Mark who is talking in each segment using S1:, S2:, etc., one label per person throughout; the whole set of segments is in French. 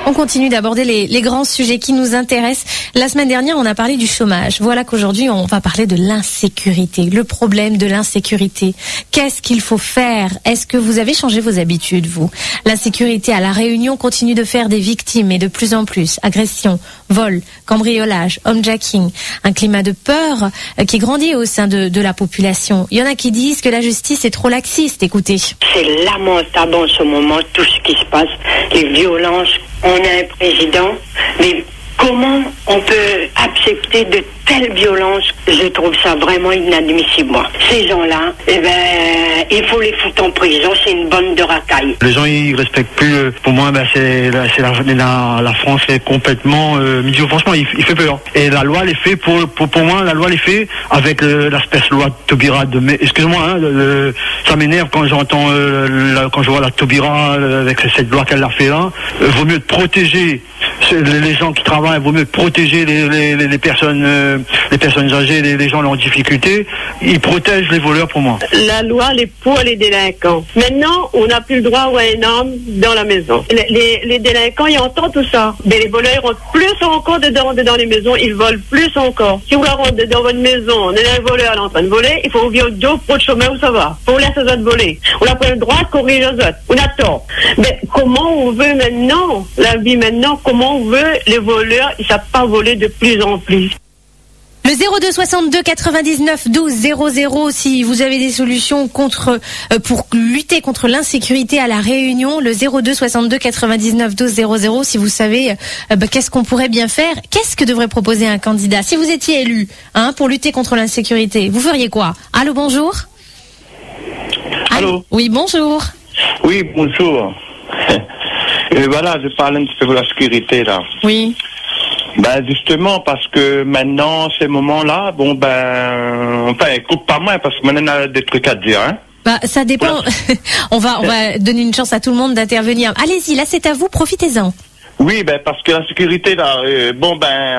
S1: On continue d'aborder les grands sujets qui nous intéressent. La semaine dernière, on a parlé du chômage. Voilà qu'aujourd'hui, on va parler de l'insécurité, le problème de l'insécurité. Qu'est-ce qu'il faut faire? Est-ce que vous avez changé vos habitudes, vous? L'insécurité à La Réunion continue de faire des victimes et de plus en plus. Agressions, vols, cambriolages, homejacking. Un climat de peur qui grandit au sein de la population. Il y en a qui disent que la justice est trop laxiste. Écoutez.
S2: C'est lamentable en ce moment, tout ce qui se passe, les violences. On a un président, mais comment on peut accepter de telles violences? Je trouve ça vraiment inadmissible, moi. Ces gens-là, il faut les foutre en prison, c'est une bande de racailles.
S3: Les gens, ils respectent plus. Pour moi, la France est complètement franchement, il fait peur. Et la loi, elle est faite pour moi, la loi, elle est faite avec l'aspect loi Taubira. Excusez-moi, ça m'énerve quand j'entends, quand je vois la Taubira avec cette loi qu'elle a fait là. Vaut mieux protéger les gens qui travaillent, vaut mieux protéger les personnes âgées, les gens en difficulté. Ils protègent les voleurs pour moi.
S4: La loi, elle est pour les délinquants. Maintenant, on n'a plus le droit à un homme dans la maison. Les délinquants, ils entendent tout ça. Mais les voleurs, ils rentrent plus encore dedans les maisons, ils volent plus encore. Si vous la rentrez dans votre maison, on est un voleur, elle est en train de voler, il faut ouvrir le dos pour le chemin où ça va. Pour laisser les autres voler. On n'a pas le droit de corriger les autres. On a tort. Mais comment on veut maintenant, la vie maintenant, comment on veut les voleurs, ils ne savent pas voler de plus en plus.
S1: Le 02 62 99 12 00 si vous avez des solutions pour lutter contre l'insécurité à La Réunion, le 02 62 99 12 00 si vous savez qu'est-ce qu'on pourrait bien faire, qu'est-ce que devrait proposer un candidat si vous étiez élu pour lutter contre l'insécurité, vous feriez quoi? Allô, bonjour.
S5: Allô.
S1: Oui, bonjour.
S5: Oui, bonjour. Et voilà, je parle un petit peu de la sécurité là.
S1: Oui.
S5: Justement, parce que maintenant, ces moments-là, écoute pas moi, parce que maintenant, on a des trucs à dire, hein.
S1: Ça dépend. Voilà. on va donner une chance à tout le monde d'intervenir. Allez-y, là, c'est à vous, profitez-en.
S5: Oui, parce que la sécurité, là,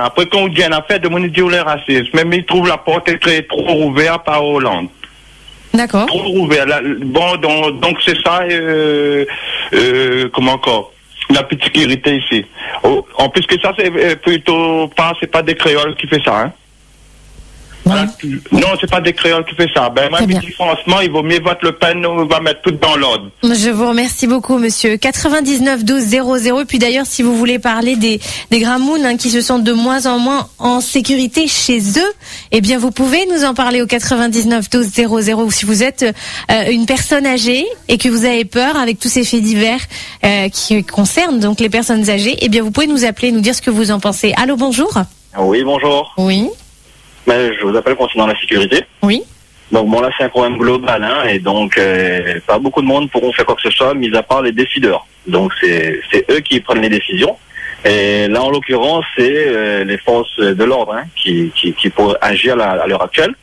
S5: après qu'on dit une affaire de monnaie les racistes, même ils trouvent la porte trop ouverte par Hollande.
S1: D'accord.
S5: Trop ouverte. Donc c'est ça, comment encore? La petite sécurité ici. En plus que ça, c'est pas des créoles qui fait ça, hein.
S1: Ouais.
S5: Non, c'est pas des créoles qui fait ça. Moi, je dis franchement, il vaut mieux voter Le Pen, on va mettre tout dans l'ordre.
S1: Je vous remercie beaucoup, monsieur. 99 12 00. Et puis d'ailleurs, si vous voulez parler des Gramounes qui se sentent de moins en moins en sécurité chez eux, eh bien, vous pouvez nous en parler au 99 12 00. Ou si vous êtes une personne âgée et que vous avez peur avec tous ces faits divers qui concernent donc les personnes âgées, eh bien, vous pouvez nous appeler, nous dire ce que vous en pensez. Allô, bonjour.
S6: Oui, bonjour.
S1: Oui.
S6: Je vous appelle concernant la sécurité.
S1: Oui.
S6: Donc là c'est un problème global, et donc pas beaucoup de monde pourront faire quoi que ce soit, mis à part les décideurs. Donc c'est eux qui prennent les décisions. Et là en l'occurrence c'est les forces de l'ordre qui pourraient agir à l'heure actuelle.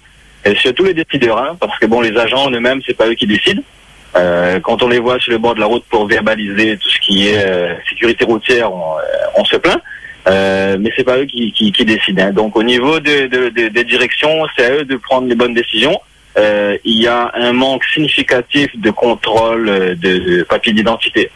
S6: Et surtout les décideurs, parce que les agents en eux-mêmes c'est pas eux qui décident. Quand on les voit sur le bord de la route pour verbaliser tout ce qui est sécurité routière, on se plaint. Mais c'est pas eux qui décident. Donc au niveau des directions, c'est à eux de prendre les bonnes décisions. Il y a un manque significatif de contrôle de papier d'identité.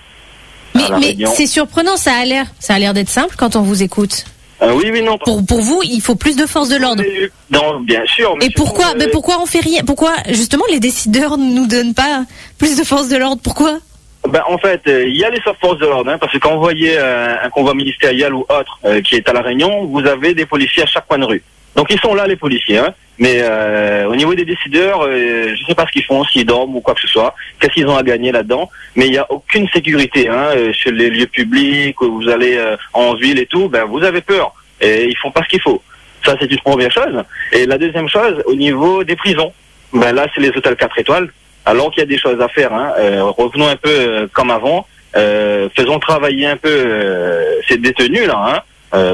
S1: Mais c'est surprenant, ça a l'air d'être simple quand on vous écoute.
S6: Oui, non.
S1: Pour vous, il faut plus de force de l'ordre.
S6: Non, bien sûr.
S1: Et pourquoi on fait rien? Pourquoi justement les décideurs ne nous donnent pas plus de force de l'ordre? Pourquoi?
S6: En fait, il y a les forces de l'ordre, parce que quand vous voyez un convoi ministériel ou autre qui est à La Réunion, vous avez des policiers à chaque coin de rue. Donc ils sont là, les policiers, mais au niveau des décideurs, je ne sais pas ce qu'ils font, s'ils dorment ou quoi que ce soit, qu'est-ce qu'ils ont à gagner là-dedans, mais il n'y a aucune sécurité sur les lieux publics, où vous allez en ville et tout, vous avez peur, et ils font pas ce qu'il faut. Ça, c'est une première chose. Et la deuxième chose, au niveau des prisons, là, c'est les hôtels 4 étoiles. Alors qu'il y a des choses à faire, revenons un peu comme avant, faisons travailler un peu ces détenus là,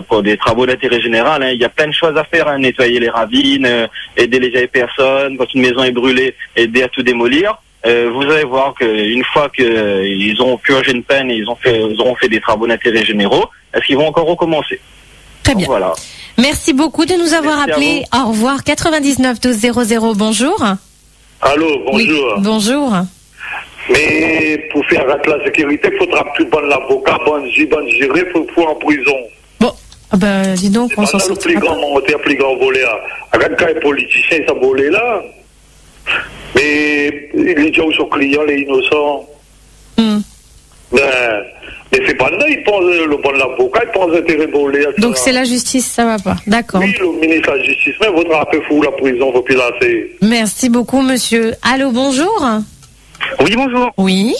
S6: pour des travaux d'intérêt général. Il y a plein de choses à faire, nettoyer les ravines, aider les vieilles personnes, quand une maison est brûlée, aider à tout démolir. Vous allez voir qu'une fois qu'ils ont purgé une peine et ils auront fait des travaux d'intérêt généraux, est-ce qu'ils vont encore recommencer?
S1: Très bien.
S6: Voilà.
S1: Merci beaucoup de nous avoir appelés. Au revoir. 99 12 00. Bonjour.
S7: Allô, bonjour.
S1: Oui, bonjour.
S7: Mais pour faire la sécurité, il faudra plus bon avocat, bon géré, il faut en prison.
S1: Bon, dis donc, on s'en sort.
S7: Le plus grand monté, le plus grand voleur. Regarde quand les politiciens, ils sont volés là. Mais les gens sont clients, les innocents. Mais c'est pas là, ils pensent le bon avocat, ils pensent intérêt volé.
S1: Donc c'est la justice, ça va pas. D'accord.
S7: Oui, le ministre de la Justice, mais votre un peu fou la prison, faut plus lasser.
S1: Merci beaucoup, monsieur. Allô, bonjour.
S8: Oui, bonjour.
S1: Oui.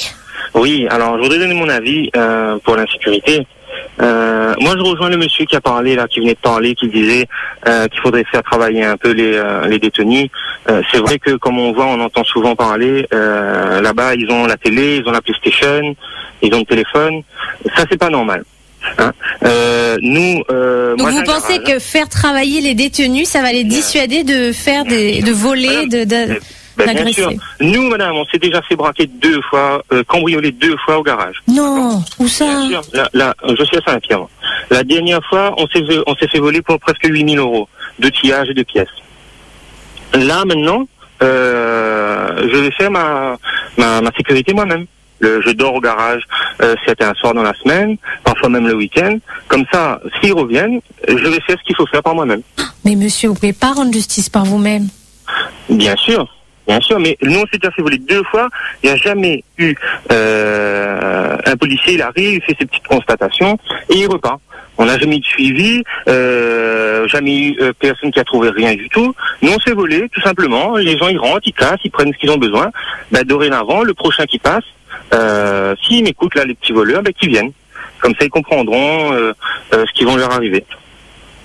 S8: Oui, alors je voudrais donner mon avis pour l'insécurité. Moi, je rejoins le monsieur qui a parlé là, qui venait de parler, qui disait qu'il faudrait faire travailler un peu les détenus. C'est vrai que, comme on voit, on entend souvent parler. Là-bas, ils ont la télé, ils ont la PlayStation, ils ont le téléphone. Ça, c'est pas normal. Hein.
S1: Donc
S8: moi,
S1: vous pensez que faire travailler les détenus, ça va les dissuader de faire de voler,
S8: bien sûr. Nous, madame, on s'est déjà fait braquer 2 fois, cambrioler 2 fois au garage.
S1: Non, où ça?
S8: Bien sûr. Là, je suis à Saint-Pierre. La dernière fois, on s'est fait voler pour presque 8 000 € de tillages et de pièces. Là, maintenant, je vais faire ma sécurité moi-même. Je dors au garage, c'était un soir dans la semaine, parfois même le week-end. Comme ça, s'ils reviennent, je vais faire ce qu'il faut faire par moi-même.
S1: Mais monsieur, vous pouvez pas rendre justice par vous-même.
S8: Bien sûr, mais nous on s'est déjà fait voler 2 fois. Il n'y a jamais eu un policier, il arrive, il fait ses petites constatations et il repart. On n'a jamais eu de suivi, jamais eu personne qui a trouvé rien du tout. Nous on s'est volé, tout simplement. Les gens ils rentrent, ils cassent, ils prennent ce qu'ils ont besoin. Dorénavant, le prochain qui passe, s'ils m'écoutent là, les petits voleurs, qu'ils viennent. Comme ça ils comprendront ce qui va leur arriver.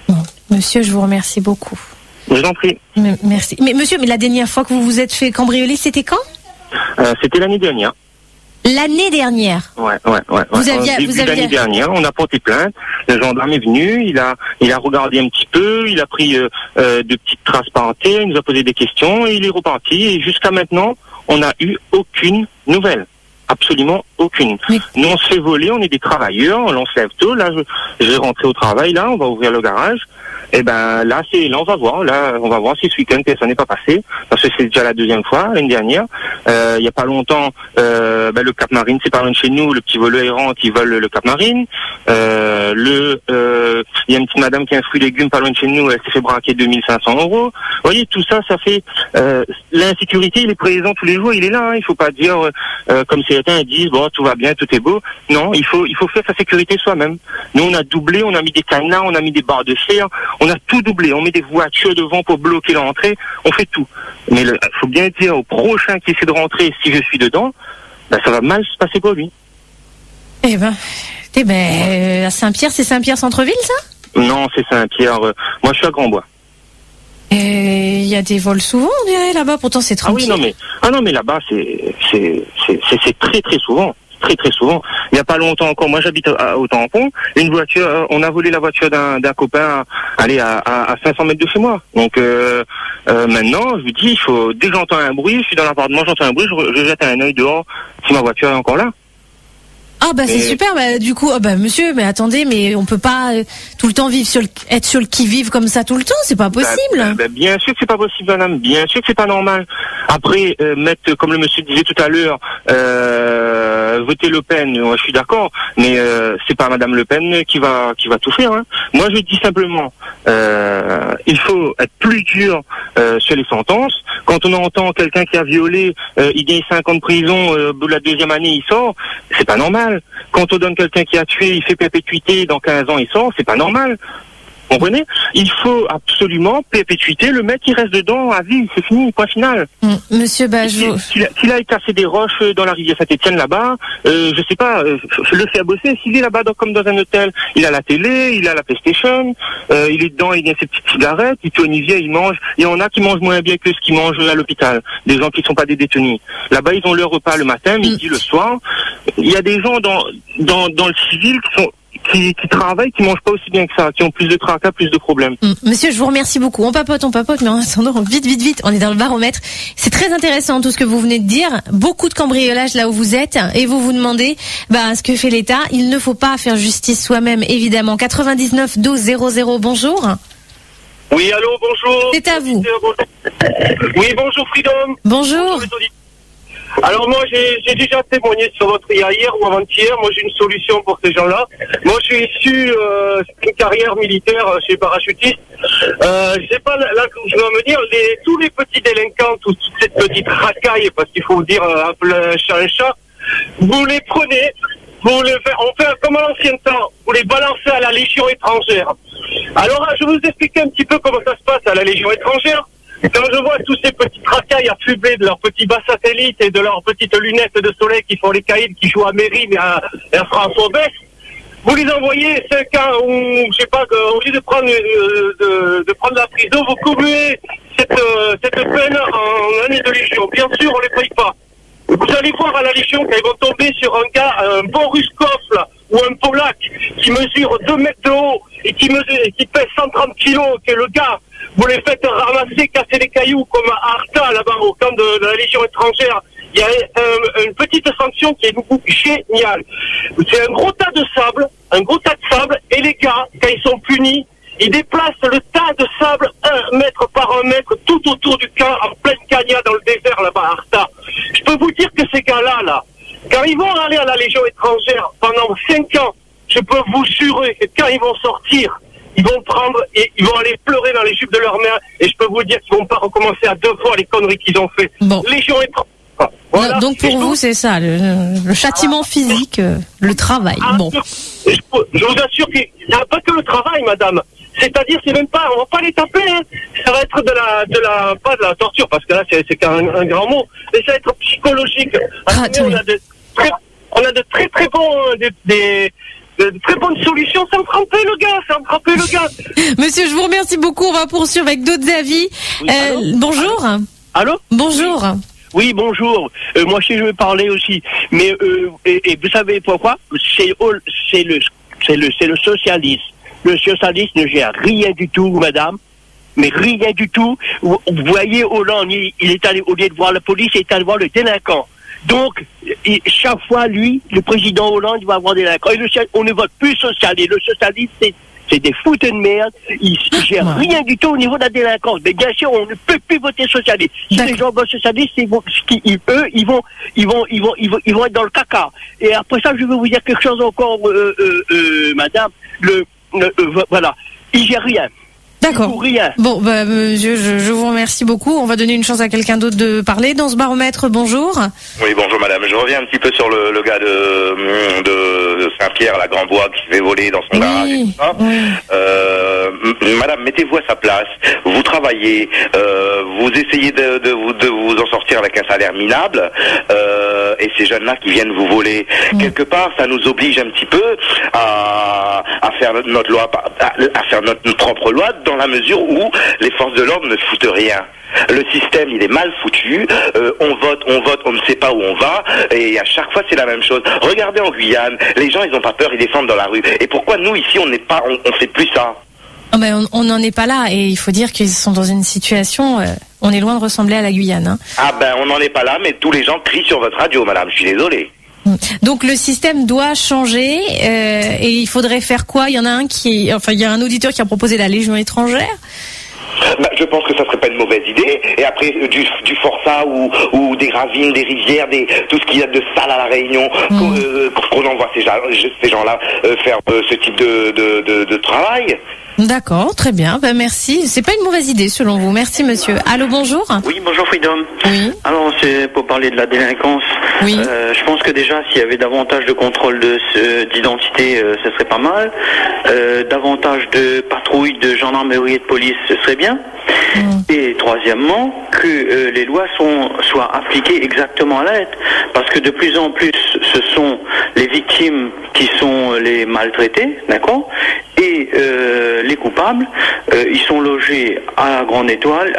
S1: Bon, monsieur, je vous remercie beaucoup.
S8: Je vous en prie.
S1: Merci. Mais monsieur, la dernière fois que vous vous êtes fait cambrioler, c'était quand?
S8: C'était l'année dernière.
S1: L'année dernière?
S8: Ouais.
S1: Vous aviez...
S8: L'année dernière, on a porté plainte. Le gendarme est venu, il a regardé un petit peu, il a pris de petites traces par terre, il nous a posé des questions et il est reparti. Et jusqu'à maintenant, on n'a eu aucune nouvelle. Absolument aucune.
S1: Mais...
S8: Nous, on se fait voler, on est des travailleurs, on se lève tôt. Là, je vais rentrer au travail, là, on va ouvrir le garage. Et là, on va voir si ce week-end ça n'est pas passé, parce que c'est déjà la 2e fois, l'année dernière. Il y a pas longtemps, le Cap Marine, c'est pas loin de chez nous, le petit voleur errant qui vole le Cap Marine. Il y a une petite madame qui a un fruit légumes pas loin de chez nous, elle s'est fait braquer 2500 €. Vous voyez, tout ça, ça fait, l'insécurité, il est présent tous les jours, il est là, hein. Il faut pas dire, comme certains disent, bon, tout va bien, tout est beau. Non, il faut faire sa sécurité soi-même. Nous, on a doublé, on a mis des cadenas, on a mis des barres de fer, on a tout doublé, on met des voitures devant pour bloquer l'entrée, on fait tout. Mais il faut bien dire au prochain qui essaie de rentrer, si je suis dedans, ça va mal se passer pour lui.
S1: À Saint-Pierre, c'est Saint-Pierre centre-ville, ça?
S8: Non, c'est Saint-Pierre. Moi, je suis à Grand-Bois.
S1: Il y a des vols souvent, on dirait, là-bas, pourtant c'est tranquille.
S8: Non, mais là-bas, c'est très, très souvent. Très très souvent. Il n'y a pas longtemps encore, moi j'habite au Tampon, une voiture, on a volé la voiture d'un copain à 500 mètres de chez moi. Donc maintenant, je vous dis, dès que j'entends un bruit, je suis dans l'appartement, j'entends un bruit, je jette un œil dehors si ma voiture est encore là.
S1: C'est super, du coup, monsieur, mais attendez, mais on peut pas tout le temps être sur le qui-vive comme ça tout le temps, c'est pas possible.
S8: Bien sûr que c'est pas possible, madame, bien sûr que c'est pas normal. Après, mettre, comme le monsieur disait tout à l'heure, voter Le Pen, moi je suis d'accord, mais c'est pas madame Le Pen qui va tout faire, hein. Moi je dis simplement, il faut être plus dur sur les sentences. Quand on entend quelqu'un qui a violé, il gagne 5 ans de prison, la 2e année il sort, c'est pas normal. Quand on donne quelqu'un qui a tué, il fait perpétuité, dans 15 ans il sort, c'est pas normal. Vous comprenez? Il faut absolument perpétuité, le mec il reste dedans à vie, c'est fini, point final.
S1: Monsieur Bajou.
S8: S'il a cassé des roches dans la rivière Saint-Étienne là-bas, je sais pas, je le fais bosser. S'il est là-bas comme dans un hôtel, il a la télé, il a la PlayStation, il est dedans, il gagne ses petites cigarettes, il tourne, il vient, il mange. Il y en a qui mangent moins bien que ce qu'ils mangent à l'hôpital. Des gens qui sont pas des détenus. Là-bas, ils ont leur repas le matin, midi, le soir. Il y a des gens dans le civil qui travaillent, qui mangent pas aussi bien que ça, qui ont plus de tracas, plus de problèmes.
S1: Monsieur, je vous remercie beaucoup. On papote, mais en attendant, vite, on est dans le baromètre. C'est très intéressant tout ce que vous venez de dire. Beaucoup de cambriolage là où vous êtes, et vous vous demandez, ce que fait l'État. Il ne faut pas faire justice soi-même, évidemment. 99 12 00, bonjour.
S9: Oui, allô, bonjour.
S1: C'est à vous.
S9: Oui, bonjour, Freedom.
S1: Bonjour.
S8: Alors moi, j'ai déjà témoigné sur votre hier ou avant-hier. Moi, j'ai une solution pour ces gens-là. Moi, je suis issu d'une carrière militaire chez parachutiste. Je sais pas là où je veux me dire, tous les petits délinquants, toute cette petite racaille, parce qu'il faut dire un chat, vous les prenez, on fait comme à l'ancien temps, vous les balancez à la Légion étrangère. Alors, je vais vous expliquer un petit peu comment ça se passe à la Légion étrangère. Quand je vois tous ces petits racailles affublés de leurs petits bas satellites et de leurs petites lunettes de soleil qui font les caïds, qui jouent à Mérine et à François Bess, vous les envoyez 5 ans ou, je sais pas, au lieu de prendre la prison, vous cumuez cette peine en année de Légion. Bien sûr, on les paye pas. Vous allez voir à la Légion quand ils vont tomber sur un gars, un Boruskov, là, ou un Polak, qui mesure 2 mètres de haut et qui pèse 130 kilos, que le gars, vous les faites ramasser, casser les cailloux comme à Arta, là-bas, au camp de la Légion étrangère. Il y a une petite sanction qui est géniale. C'est un gros tas de sable, et les gars, quand ils sont punis, ils déplacent le tas de sable 1 mètre par 1 mètre tout autour du camp, en pleine cagna dans le désert là-bas à Arta. Je peux vous dire que ces gars-là, quand ils vont aller à la Légion étrangère pendant 5 ans, je peux vous jurer que quand ils vont sortir, ils vont prendre et ils vont aller pleurer dans les jupes de leur mère, et je peux vous dire qu'ils vont pas recommencer à 2 fois les conneries qu'ils ont fait. Bon. Légion étrangère. Voilà.
S1: Donc pour vous, c'est ça, le châtiment physique, le travail. Bon.
S8: Je vous assure qu'il n'y a pas que le travail, madame. C'est-à-dire, c'est même pas, on va pas les taper, hein. Ça va être pas de la torture, parce que là, c'est qu'un grand mot, mais ça va être psychologique. On a de très très bons, de très bonnes solutions sans frapper le gars.
S1: Monsieur, je vous remercie beaucoup. On va poursuivre avec d'autres avis. Oui, bonjour.
S9: Allô?
S1: Bonjour.
S9: Oui, bonjour. Moi, je veux parler aussi. Mais et vous savez pourquoi? C'est le socialisme. Le socialiste ne gère rien du tout, madame. Mais rien du tout. Vous voyez, Hollande, il est allé, au lieu de voir la police, il est allé voir le délinquant. Donc, chaque fois, lui, le président Hollande, va avoir des délinquants. Et on ne vote plus socialiste. Le socialiste, c'est des fouteux de merde. Ils ne gèrent rien du tout au niveau de la délinquance. Mais bien sûr, on ne peut plus voter socialiste. Si les gens votent socialiste, ils vont être dans le caca. Et après ça, je veux vous dire quelque chose encore, madame. Voilà. Ils gèrent rien.
S1: D'accord. Bon, monsieur, je vous remercie beaucoup. On va donner une chance à quelqu'un d'autre de parler dans ce baromètre. Bonjour.
S10: Oui, bonjour madame. Je reviens un petit peu sur le gars de Saint-Pierre, la Grand-Bois, qui se fait voler dans son garage et tout ça. Oui. Madame, mettez-vous à sa place. Vous travaillez, vous essayez de vous en sortir avec un salaire minable, et ces jeunes-là qui viennent vous voler, quelque part, ça nous oblige un petit peu à faire notre loi, à faire notre propre loi, dans la mesure où les forces de l'ordre ne foutent rien. Le système, il est mal foutu. On vote, on ne sait pas où on va, et à chaque fois c'est la même chose. Regardez en Guyane, les gens ils n'ont pas peur, ils descendent dans la rue. Et pourquoi nous ici on fait plus ça?
S1: On n'en est pas là, et il faut dire qu'ils sont dans une situation. On est loin de ressembler à la Guyane. Hein.
S10: Ah on n'en est pas là, mais tous les gens crient sur votre radio, madame. Je suis désolé.
S1: Donc le système doit changer, et il faudrait faire quoi? Il y en a il y a un auditeur qui a proposé la Légion étrangère.
S10: Je pense que ça serait pas une mauvaise idée. Et après du forçat ou des ravines, des rivières, tout ce qu'il y a de sale à la Réunion, qu'on envoie ces gens-là faire ce type de travail.
S1: D'accord, très bien. Merci. C'est pas une mauvaise idée selon vous. Merci monsieur. Allô, bonjour.
S11: Oui, bonjour Freedom.
S1: Oui.
S11: Alors c'est pour parler de la délinquance.
S1: Oui.
S11: Je pense que déjà s'il y avait davantage de contrôle d'identité, ce serait pas mal. Davantage de patrouilles de gendarmerie et de police, ce serait bien. Et troisièmement, que les lois soient appliquées exactement à la lettre. Parce que de plus en plus, ce sont les victimes qui sont les maltraités, d'accord? Et les coupables, ils sont logés à la Grande Étoile,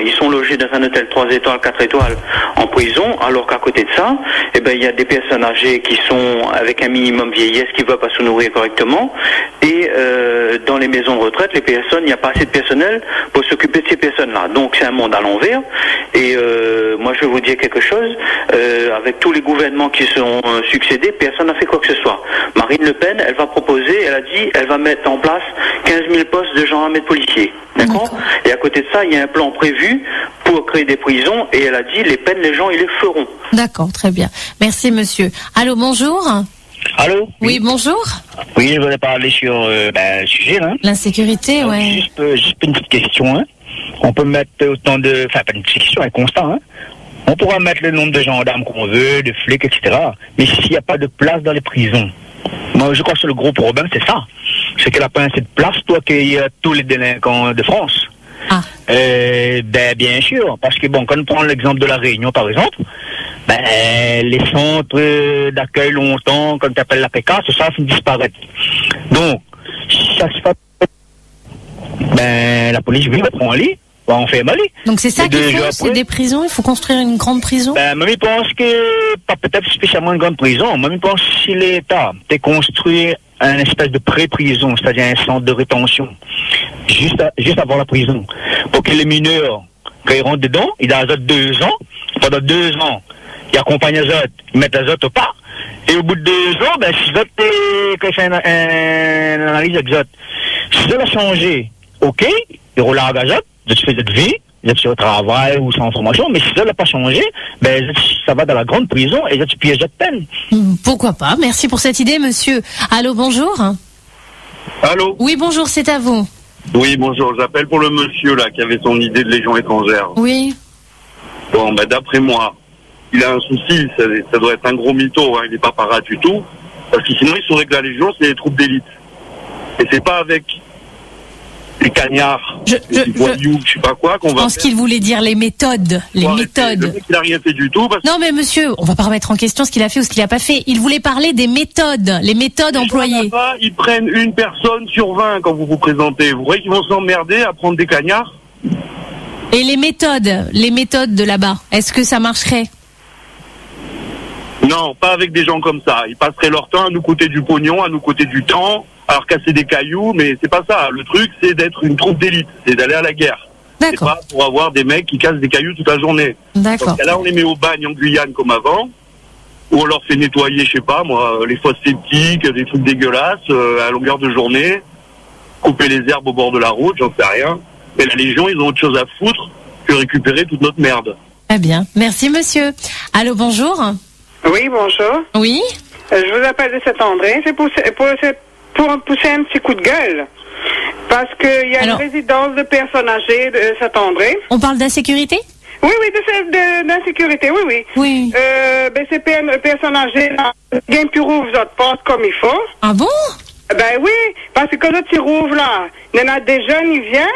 S11: ils sont logés dans un hôtel 3 étoiles, 4 étoiles en prison, alors qu'à côté de ça, il y a des personnes âgées qui sont avec un minimum vieillesse, qui ne veulent pas se nourrir correctement, et dans les maisons de retraite, il n'y a pas assez de personnel pour s'occuper de ces personnes-là. Donc c'est un monde à l'envers, et moi je vais vous dire quelque chose, avec tous les gouvernements qui sont succédés, personne n'a fait quoi que ce soit. Marine Le Pen, elle va proposer, elle a dit, elle va mettre en place 15 000 postes de gendarmes et de policiers. D'accord. Et à côté de ça, il y a un plan prévu pour créer des prisons, et elle a dit les peines, les gens, ils les feront.
S1: D'accord, très bien. Merci, monsieur. Allô, bonjour.
S12: Allô?
S1: Oui, bonjour.
S12: Oui, je voulais parler sur le sujet, là.
S1: L'insécurité,
S12: donc,
S1: ouais.
S12: Juste une petite question, hein. On peut mettre autant de... Enfin, pas une petite question, un constat, hein. On pourra mettre le nombre de gendarmes qu'on veut, de flics, etc. Mais s'il n'y a pas de place dans les prisons, moi, je crois que le gros problème, c'est ça. C'est qu'elle n'a pas assez de place, toi, qu'il y a tous les délinquants de France.
S1: Ah.
S12: Bien sûr, parce que bon, quand on prend l'exemple de la Réunion, par exemple, les centres d'accueil longtemps, comme tu appelles la PK, ça disparaître. Donc, si ça se fait, la police vient, prend un lit, on fait mal.
S1: Donc c'est ça qu'il faut, c'est des prisons, il faut construire une grande prison?
S12: Moi, je pense que, pas peut-être spécialement une grande prison, moi, je pense que si l'État t'est construit un espèce de pré-prison, c'est-à-dire un centre de rétention, juste avant la prison, pour que les mineurs, quand ils rentrent dedans, ils azotent 2 ans, pendant 2 ans, ils accompagnent les autres, ils mettent les autres au pas, et au bout de 2 ans, si les autres, quand ils font une analyse exote, si ça a changé, ok, ils roulent à la gazote, ils font cette vie, ils sont au travail ou sans formation, mais si ça n'a pas changé, ça va dans la grande prison et tu pièges de peine.
S1: Pourquoi pas? Merci pour cette idée, monsieur. Allô, bonjour.
S13: Allô?
S1: Oui, bonjour, c'est à vous.
S13: Oui, bonjour, j'appelle pour le monsieur là qui avait son idée de légion étrangère.
S1: Oui.
S13: Bon, d'après moi, il a un souci, ça doit être un gros mytho, hein, il n'est pas parat du tout, parce que sinon il saurait que la légion c'est les troupes d'élite. Et c'est pas avec les cagnards, les voyous, je sais pas quoi, qu'on va.
S1: Je pense qu'il voulait dire les méthodes. Les méthodes.
S13: Le mec, il a rien fait du tout.
S1: Non, mais monsieur, on va pas remettre en question ce qu'il a fait ou ce qu'il a pas fait. Il voulait parler des méthodes, les méthodes employées.
S13: Ils prennent une personne sur 20 quand vous vous présentez. Vous croyez qu'ils vont s'emmerder à prendre des cagnards?
S1: Et les méthodes de là-bas, est-ce que ça marcherait?
S13: Non, pas avec des gens comme ça. Ils passeraient leur temps à nous coûter du pognon, à nous coûter du temps, alors casser des cailloux, mais c'est pas ça. Le truc, c'est d'être une troupe d'élite, c'est d'aller à la guerre. C'est pas pour avoir des mecs qui cassent des cailloux toute la journée.
S1: D'accord.
S13: Là, on les met au bagne en Guyane comme avant, ou on leur fait nettoyer, je sais pas, moi, les fosses septiques, des trucs dégueulasses, à longueur de journée, couper les herbes au bord de la route, j'en sais rien. Mais la Légion, ils ont autre chose à foutre que récupérer toute notre merde.
S1: Très bien. Merci, monsieur. Allô, bonjour.
S14: Oui, bonjour.
S1: Oui.
S14: Je vous appelle de Saint-André. C'est pour pousser un petit coup de gueule. Parce qu'il y a une résidence de personnes âgées de Saint-André.
S1: On parle d'insécurité?
S14: Oui, d'insécurité, oui.
S1: Oui.
S14: Ces personnes âgées, bien plus rouvre, vous autres passent comme il faut.
S1: Ah bon?
S14: Oui, parce que quand ils rouvrent là, il y en a des jeunes, ils viennent,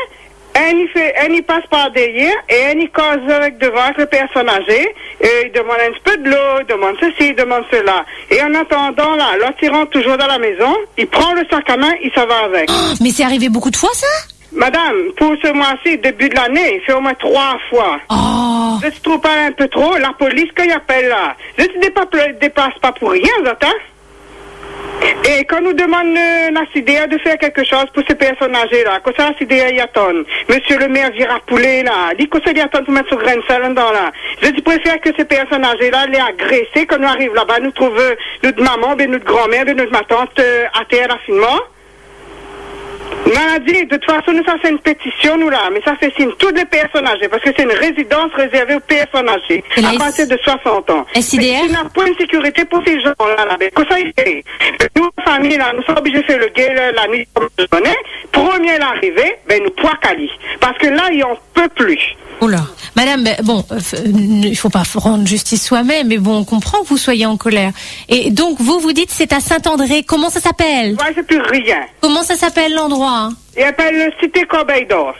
S14: un y passe par derrière, et un y cause devant les personnes âgées, il demande un petit peu de l'eau, il demande ceci, il demande cela. Et en attendant là, l'autre il rentre toujours dans la maison, il prend le sac à main, il s'en va avec.
S1: Oh, mais c'est arrivé beaucoup de fois ça?
S14: Madame, pour ce mois-ci, début de l'année, il fait au moins 3 fois.
S1: Oh.
S14: Je ne trouve pas un peu trop, la police qu'il appelle là. Je ne déplace pas pour rien, j'entends. Et quand nous demande la CDA de faire quelque chose pour ces personnes âgées-là, que ça la CDA y attend. Monsieur le maire vira poulet là, dit que ça y attend pour mettre sur grain de sel dans là. Je préfère que ces personnes âgées-là les agresser quand nous arrivons là-bas, nous trouvons notre maman, notre grand-mère, notre ma tante à terre rapidement. Maladie, de toute façon, nous, ça c'est une pétition, nous là, mais ça fait signe toutes les personnes âgées, parce que c'est une résidence réservée aux personnes âgées, à partir de 60 ans.
S1: SIDR?
S14: Il n'y a point de sécurité pour ces gens-là, que ça y est. Nous, famille, là, nous sommes obligés de faire le guet la nuit, comme je connais. Premier l'arrivée, nous poicali. Parce que là, il en peut plus.
S1: Oula. Madame, il faut pas rendre justice soi-même, mais bon, on comprend que vous soyez en colère. Et donc, vous dites c'est à Saint-André. Comment ça s'appelle?
S14: Ouais, c'est plus rien.
S1: Comment ça s'appelle l'endroit?
S14: Il s'appelle Cité Corbeil d'Or.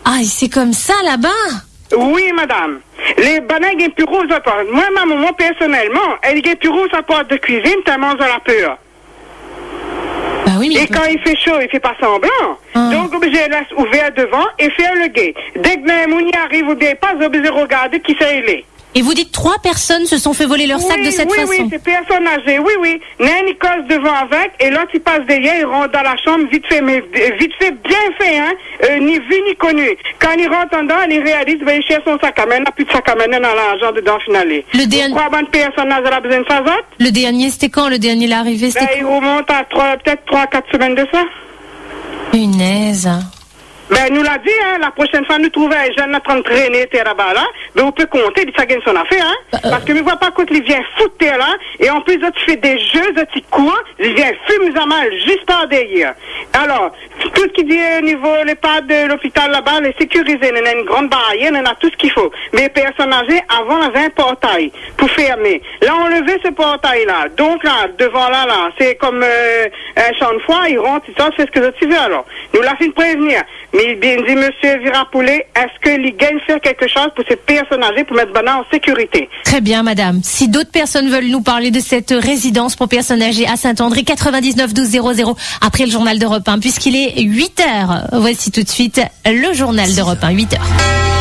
S1: Ah, c'est comme ça là-bas?
S14: Oui, madame. Les bananes sont plus roses à part. Moi, ma maman, personnellement, elle est plus rose à part de cuisine, tellement à la peur.
S1: Bah oui,
S14: et quand il fait chaud, il fait pas semblant. Donc, obligé de laisser ouvert devant et faire le guet. Dès que les mouni arrive ou bien pas, obligé de regarder qui c'est il est.
S1: Et vous dites 3 personnes se sont fait voler leur sac de cette façon?
S14: Oui, c'est personnes âgées, oui. Nan, il cause devant avec, et l'autre, il passe derrière, il rentre dans la chambre, vite fait, bien fait, hein, ni vu, ni connu. Quand il rentre dedans, il réalise, il cherche son sac à main, il n'a plus de sac à main dans l'argent dedans, finalé.
S1: Le dernier...
S14: Pourquoi bonne personne âgée a besoin de ça,
S1: Le dernier, c'était quand? Le dernier, il est arrivé, c'était
S14: il remonte à peut-être 3-4 semaines de ça.
S1: Punaise.
S14: Ben, nous l'a dit, hein, la prochaine fois, nous trouvons un jeune en train de traîner, là-bas, là, ben, on peut compter, ça gagne son affaire, hein. Parce que, ne voit pas quand il vient foutre, là, et en plus, tu fais des jeux, tu cours, il vient fumer à mal, juste par derrière. Alors, tout ce qui dit au niveau, les pas de l'hôpital là-bas, les sécurisés, il y a une grande barrière, il y a tout ce qu'il faut. Mais les personnes âgées, avant, il y avait un portail pour fermer. Là, on levait ce portail-là. Donc, là, devant là, c'est comme, un champ de foie, ils rentrent, ils sortent, c'est ce que tu veux, alors. Nous l'a fait prévenir. Mais il bien dit, monsieur Virapoulet, est-ce que les gagne faire quelque chose pour ces personnes âgées pour mettre Bana en sécurité?
S1: Très bien, madame. Si d'autres personnes veulent nous parler de cette résidence pour personnes âgées à Saint-André, 99 12 00 après le journal d'Europe 1, puisqu'il est 8h. Voici tout de suite le journal d'Europe 1, 8h.